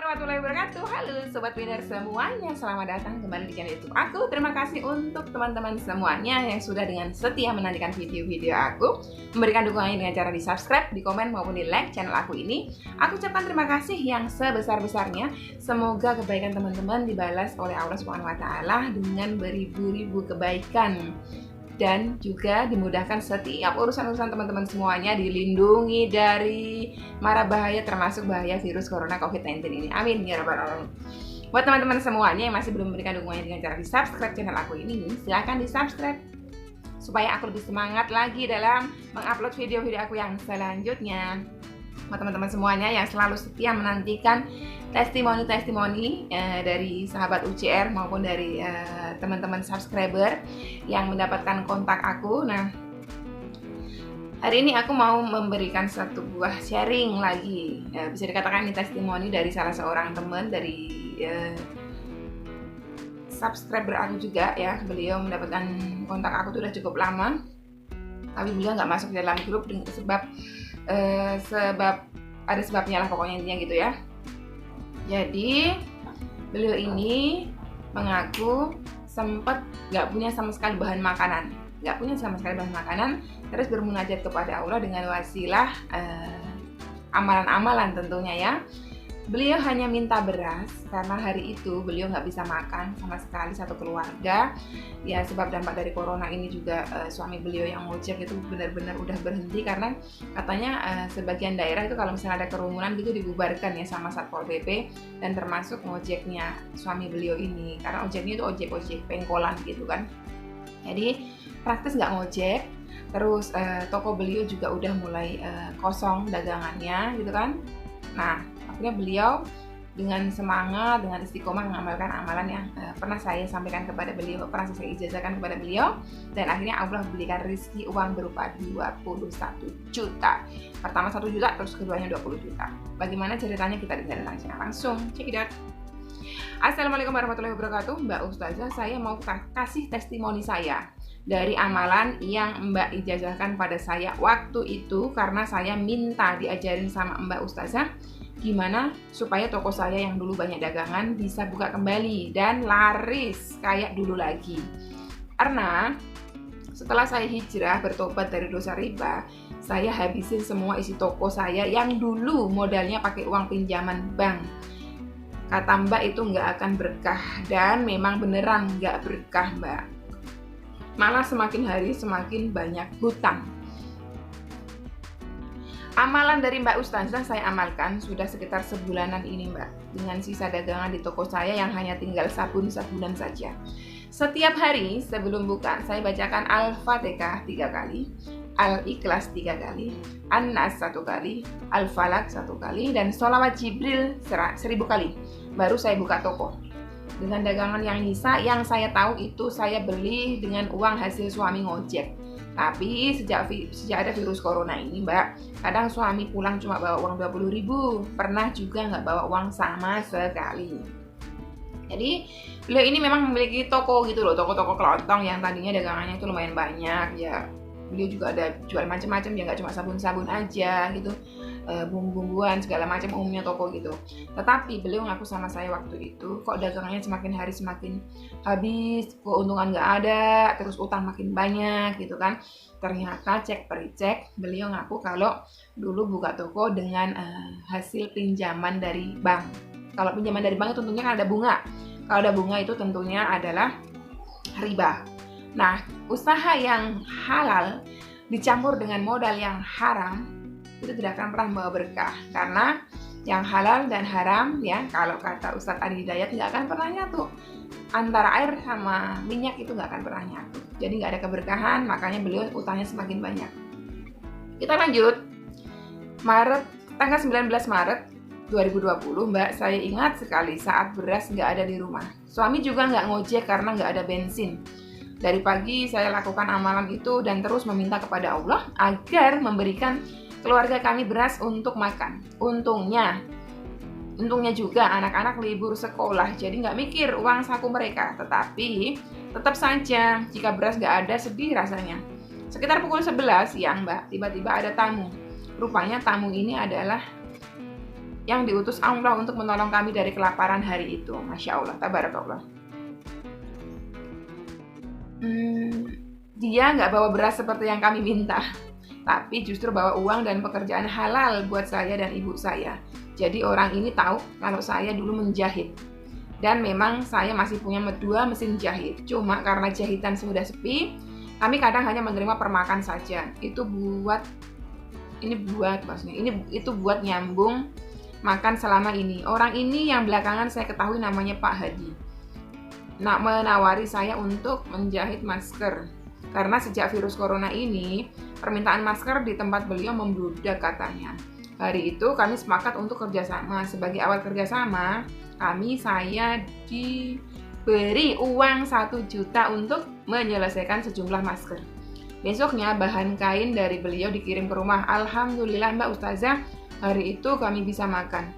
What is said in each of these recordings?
warahmatullahi wabarakatuh. Halo Sobat Winner semuanya, selamat datang kembali di channel YouTube aku. Terima kasih untuk teman-teman semuanya yang sudah dengan setia menantikan video-video aku, memberikan dukungannya dengan cara di subscribe, di komen maupun di like channel aku ini. Aku ucapkan terima kasih yang sebesar-besarnya. Semoga kebaikan teman-teman dibalas oleh Allah Subhanahu wa Ta'ala dengan beribu-ribu kebaikan, dan juga dimudahkan setiap urusan-urusan teman-teman semuanya, dilindungi dari mara bahaya termasuk bahaya virus corona COVID-19 ini. Amin ya rabbal alamin. Buat teman-teman semuanya yang masih belum memberikan dukungannya dengan cara di subscribe channel aku ini, silahkan di subscribe supaya aku lebih semangat lagi dalam mengupload video-video aku yang selanjutnya. Buat teman-teman semuanya yang selalu setia menantikan testimoni-testimoni dari sahabat UCR maupun dari teman-teman subscriber yang mendapatkan kontak aku. Nah, hari ini aku mau memberikan satu buah sharing lagi, bisa dikatakan ini testimoni dari salah seorang teman dari subscriber aku juga ya. Beliau mendapatkan kontak aku sudah cukup lama, tapi beliau nggak masuk dalam grup sebab ada sebabnya lah pokoknya, intinya gitu ya. Jadi beliau ini mengaku sempat nggak punya sama sekali bahan makanan, terus bermunajat kepada Allah dengan wasilah amalan-amalan tentunya ya. Beliau hanya minta beras karena hari itu beliau nggak bisa makan sama sekali satu keluarga ya, sebab dampak dari corona ini juga. Suami beliau yang ngojek itu benar-benar udah berhenti karena katanya sebagian daerah itu kalau misalnya ada kerumunan gitu dibubarkan ya sama Satpol PP, dan termasuk ngojeknya suami beliau ini, karena ojeknya itu ojek pengkolan gitu kan. Jadi praktis nggak ngojek. Terus toko beliau juga udah mulai kosong dagangannya gitu kan. Nah, akhirnya beliau dengan semangat, dengan istiqomah mengamalkan amalan yang pernah saya sampaikan kepada beliau, pernah saya ijazahkan kepada beliau, dan akhirnya Allah berikan rezeki uang berupa 21 juta. Pertama 1 juta, terus keduanya 20 juta. Bagaimana ceritanya kita dengar langsung. Check it out. Assalamualaikum warahmatullahi wabarakatuh. Mbak Ustazah, saya mau kasih testimoni saya dari amalan yang Mbak ijazahkan pada saya waktu itu, karena saya minta diajarin sama Mbak Ustazah gimana supaya toko saya yang dulu banyak dagangan bisa buka kembali dan laris kayak dulu lagi. Karena setelah saya hijrah bertobat dari dosa riba, saya habisin semua isi toko saya yang dulu modalnya pakai uang pinjaman bank. Kata Mbak itu nggak akan berkah, dan memang beneran nggak berkah Mbak. Malah semakin hari semakin banyak hutang. Amalan dari Mbak Ustazah saya amalkan sudah sekitar sebulanan ini Mbak, dengan sisa dagangan di toko saya yang hanya tinggal sabun-sabunan saja. Setiap hari sebelum buka saya bacakan Al-Fatihah 3 kali, Al-Ikhlas 3 kali, An-Nas 1 kali, Al-Falaq 1 kali, dan sholawat Jibril 1000 kali. Baru saya buka toko dengan dagangan yang nyisa, yang saya tahu itu saya beli dengan uang hasil suami ngojek. Tapi sejak ada virus corona ini Mbak, kadang suami pulang cuma bawa uang 20.000, pernah juga nggak bawa uang sama sekali. Jadi beliau ini memang memiliki toko gitu loh, toko-toko kelontong yang tadinya dagangannya itu lumayan banyak ya. Beliau juga ada jual macam-macam ya, nggak cuma sabun-sabun aja gitu, bumbu-bumbuan segala macam umumnya toko gitu. Tetapi beliau ngaku sama saya waktu itu, kok dagangannya semakin hari semakin habis, keuntungan nggak ada, terus utang makin banyak gitu kan. Ternyata cek pericek beliau ngaku kalau dulu buka toko dengan hasil pinjaman dari bank. Kalau pinjaman dari bank itu tentunya kan ada bunga. Kalau ada bunga itu tentunya adalah riba. Nah, usaha yang halal dicampur dengan modal yang haram itu tidak akan pernah membawa berkah, karena yang halal dan haram ya, kalau kata Ustadz Adi Hidayat, nggak akan pernah nyatu. Antara air sama minyak itu nggak akan pernah nyatu, jadi nggak ada keberkahan. Makanya beliau utangnya semakin banyak. Kita lanjut. Tanggal 19 Maret 2020 Mbak, saya ingat sekali saat beras nggak ada di rumah. Suami juga nggak ngojek karena nggak ada bensin. Dari pagi saya lakukan amalan itu dan terus meminta kepada Allah agar memberikan keluarga kami beras untuk makan. Untungnya juga anak-anak libur sekolah, jadi nggak mikir uang saku mereka. Tetapi tetap saja jika beras nggak ada, sedih rasanya. Sekitar pukul 11 siang Mbak, tiba-tiba ada tamu. Rupanya tamu ini adalah yang diutus Allah untuk menolong kami dari kelaparan hari itu. Masya Allah, tabarakallah. Dia nggak bawa beras seperti yang kami minta, tapi justru bawa uang dan pekerjaan halal buat saya dan ibu saya. Jadi orang ini tahu kalau saya dulu menjahit. Dan memang saya masih punya 2 mesin jahit. Cuma karena jahitan sudah sepi, kami kadang hanya menerima per makan saja. Itu buat nyambung makan selama ini. Orang ini yang belakangan saya ketahui namanya Pak Hadi. Menawari saya untuk menjahit masker. Karena sejak virus corona ini, permintaan masker di tempat beliau membludak katanya. Hari itu kami sepakat untuk kerjasama. Sebagai awal kerjasama, saya diberi uang 1 juta untuk menyelesaikan sejumlah masker. Besoknya bahan kain dari beliau dikirim ke rumah. Alhamdulillah Mbak Ustazah, hari itu kami bisa makan.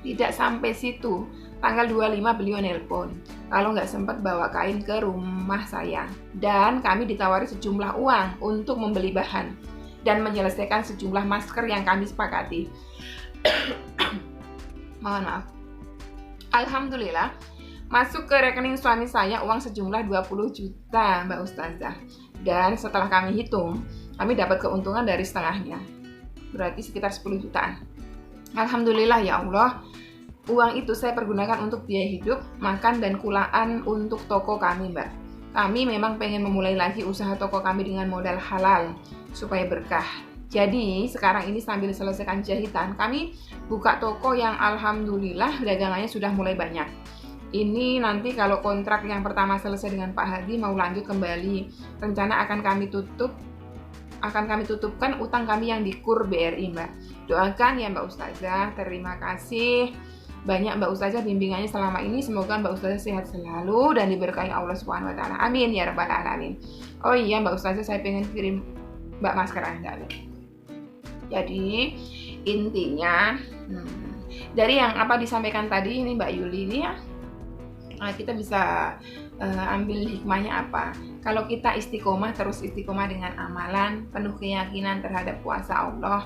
Tidak sampai situ, tanggal 25 beliau nelpon kalau nggak sempat bawa kain ke rumah saya. Dan kami ditawari sejumlah uang untuk membeli bahan dan menyelesaikan sejumlah masker yang kami sepakati. Mohon maaf. Alhamdulillah, masuk ke rekening suami saya uang sejumlah 20 juta Mbak Ustazah. Dan setelah kami hitung, kami dapat keuntungan dari setengahnya. Berarti sekitar 10 jutaan. Alhamdulillah ya Allah, uang itu saya pergunakan untuk biaya hidup, makan, dan kulaan untuk toko kami, Mbak. Kami memang pengen memulai lagi usaha toko kami dengan modal halal, supaya berkah. Jadi sekarang ini sambil selesaikan jahitan, kami buka toko yang alhamdulillah dagangannya sudah mulai banyak. Ini nanti kalau kontrak yang pertama selesai dengan Pak Hadi mau lanjut kembali, rencana akan kami tutupkan utang kami yang di KUR BRI, Mbak. Doakan ya Mbak Ustazah. Terima kasih banyak Mbak Ustazah bimbingannya selama ini. Semoga Mbak Ustazah sehat selalu dan diberkahi Allah Subhanahu wa taala. Amin ya rabbal alamin. Oh iya Mbak Ustazah, saya pengen kirim Mbak masker Anda. Jadi intinya dari yang apa disampaikan tadi ini Mbak Yuli ini ya, kita bisa ambil hikmahnya apa? Kalau kita istiqomah, terus istiqomah dengan amalan, penuh keyakinan terhadap kuasa Allah,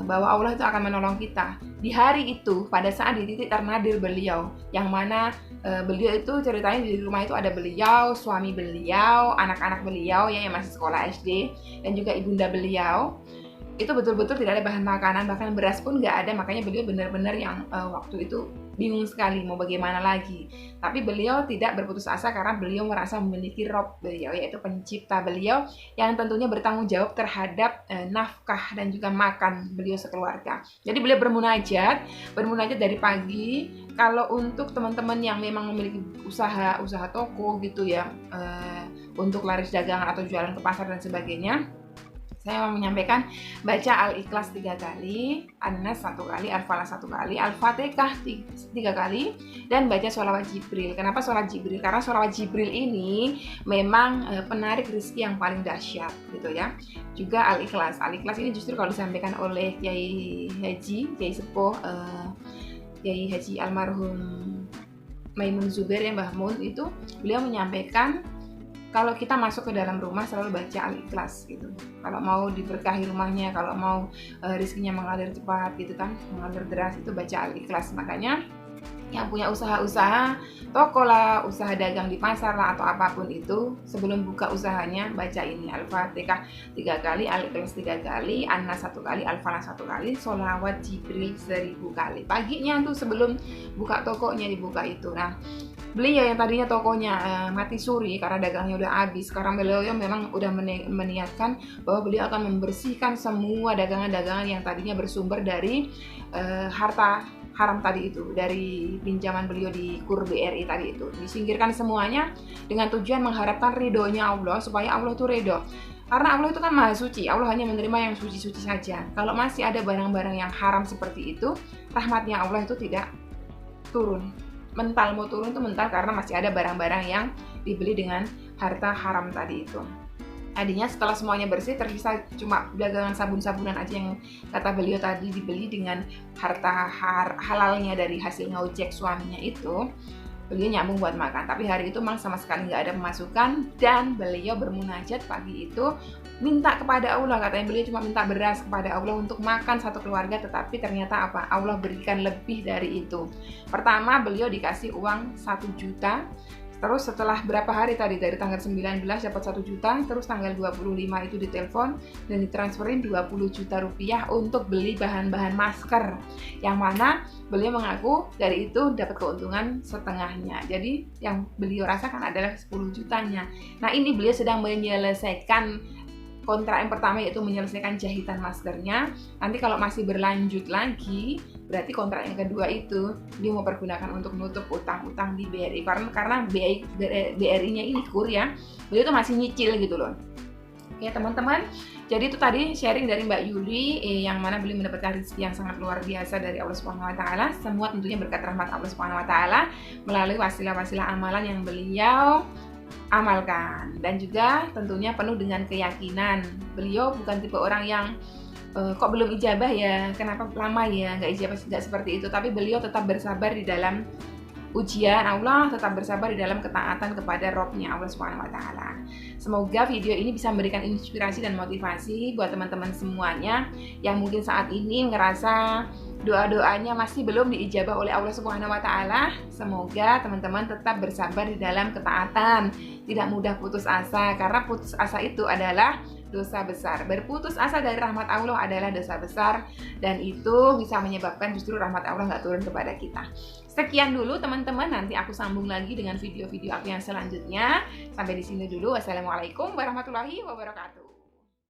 bahwa Allah itu akan menolong kita. Di hari itu, pada saat di titik ternadir beliau, yang mana beliau itu ceritanya di rumah itu ada beliau, suami beliau, anak-anak beliau ya yang masih sekolah SD, dan juga ibunda beliau. Itu betul-betul tidak ada bahan makanan, bahkan beras pun nggak ada. Makanya beliau benar-benar yang waktu itu bingung sekali mau bagaimana lagi. Tapi beliau tidak berputus asa karena beliau merasa memiliki Rob beliau, yaitu pencipta beliau yang tentunya bertanggung jawab terhadap nafkah dan juga makan beliau sekeluarga. Jadi beliau bermunajat dari pagi. Kalau untuk teman-teman yang memang memiliki usaha toko gitu ya, untuk laris dagangan atau jualan ke pasar dan sebagainya, saya mau menyampaikan baca Al-Ikhlas 3 kali, An-Nas 1 kali, Al-Falaq 1 kali, Al-Fatihah 3 kali, dan baca sholawat Jibril. Kenapa sholawat Jibril? Karena sholawat Jibril ini memang penarik rezeki yang paling dahsyat gitu ya. Juga Al-Ikhlas. Al-Ikhlas ini justru kalau disampaikan oleh Kiai Sepuh, Kiai Haji almarhum Maimun Zubair ya Mbah Mun, itu beliau menyampaikan kalau kita masuk ke dalam rumah selalu baca Al-Ikhlas gitu. Kalau mau diberkahi rumahnya, kalau mau rezekinya mengalir cepat gitu kan, mengalir deras, itu baca Al-Ikhlas. Makanya yang punya usaha-usaha toko lah, usaha dagang di pasar lah atau apapun itu, sebelum buka usahanya baca ini Al-Fatihah 3 kali, Al-Ikhlas 3 kali, An-Nas 1 kali, Al-Falaq 1 kali, sholawat Jibril 1000 kali. Paginya tuh sebelum buka tokonya dibuka itu. Nah, beliau yang tadinya tokonya mati suri karena dagangnya udah habis, sekarang beliau memang udah meniatkan bahwa beliau akan membersihkan semua dagangan-dagangan yang tadinya bersumber dari harta haram tadi itu, dari pinjaman beliau di KUR BRI tadi itu, disingkirkan semuanya dengan tujuan mengharapkan ridhonya Allah, supaya Allah itu ridho. Karena Allah itu kan maha suci, Allah hanya menerima yang suci-suci saja. Kalau masih ada barang-barang yang haram seperti itu, rahmatnya Allah itu tidak turun. Mental, mau turun itu mental karena masih ada barang-barang yang dibeli dengan harta haram tadi itu. Tadinya setelah semuanya bersih, tersisa cuma dagangan sabun-sabunan aja yang kata beliau tadi dibeli dengan harta halalnya dari hasil ngojek suaminya itu. Beliau nyambung buat makan, tapi hari itu memang sama sekali nggak ada pemasukan, dan beliau bermunajat pagi itu minta kepada Allah, katanya beliau cuma minta beras kepada Allah untuk makan satu keluarga, tetapi ternyata apa? Allah berikan lebih dari itu. Pertama, beliau dikasih uang 1 juta. Terus setelah berapa hari tadi, dari tanggal 19 dapat 1 juta, terus tanggal 25 itu ditelepon dan ditransferin 20 juta rupiah untuk beli bahan-bahan masker, yang mana beliau mengaku dari itu dapat keuntungan setengahnya. Jadi yang beliau rasakan adalah 10 jutanya. Nah, ini beliau sedang menyelesaikan kontrak yang pertama, yaitu menyelesaikan jahitan maskernya. Nanti kalau masih berlanjut lagi, berarti kontrak yang kedua itu dia mau pergunakan untuk menutup utang-utang di BRI, karena BRI-nya ini kur ya, beliau tuh masih nyicil gitu loh. Oke teman-teman, jadi itu tadi sharing dari Mbak Yuli, yang mana beliau mendapatkan rezeki yang sangat luar biasa dari Allah Subhanahu Wa Taala. Semua tentunya berkat rahmat Allah Subhanahu Wa Taala melalui wasilah-wasilah amalan yang beliau amalkan, dan juga tentunya penuh dengan keyakinan. Beliau bukan tipe orang yang kok belum ijabah ya, kenapa lama ya nggak ijabah, nggak seperti itu. Tapi beliau tetap bersabar di dalam ujian Allah, tetap bersabar di dalam ketaatan kepada Robnya Allah Subhanahu Wa Taala. Semoga video ini bisa memberikan inspirasi dan motivasi buat teman-teman semuanya yang mungkin saat ini ngerasa doa-doanya masih belum diijabah oleh Allah Subhanahu Wa Taala. Semoga teman-teman tetap bersabar di dalam ketaatan, tidak mudah putus asa, karena putus asa itu adalah dosa besar. Berputus asa dari rahmat Allah adalah dosa besar, dan itu bisa menyebabkan justru rahmat Allah nggak turun kepada kita. Sekian dulu teman-teman, nanti aku sambung lagi dengan video-video aku yang selanjutnya. Sampai di sini dulu. Wassalamualaikum warahmatullahi wabarakatuh.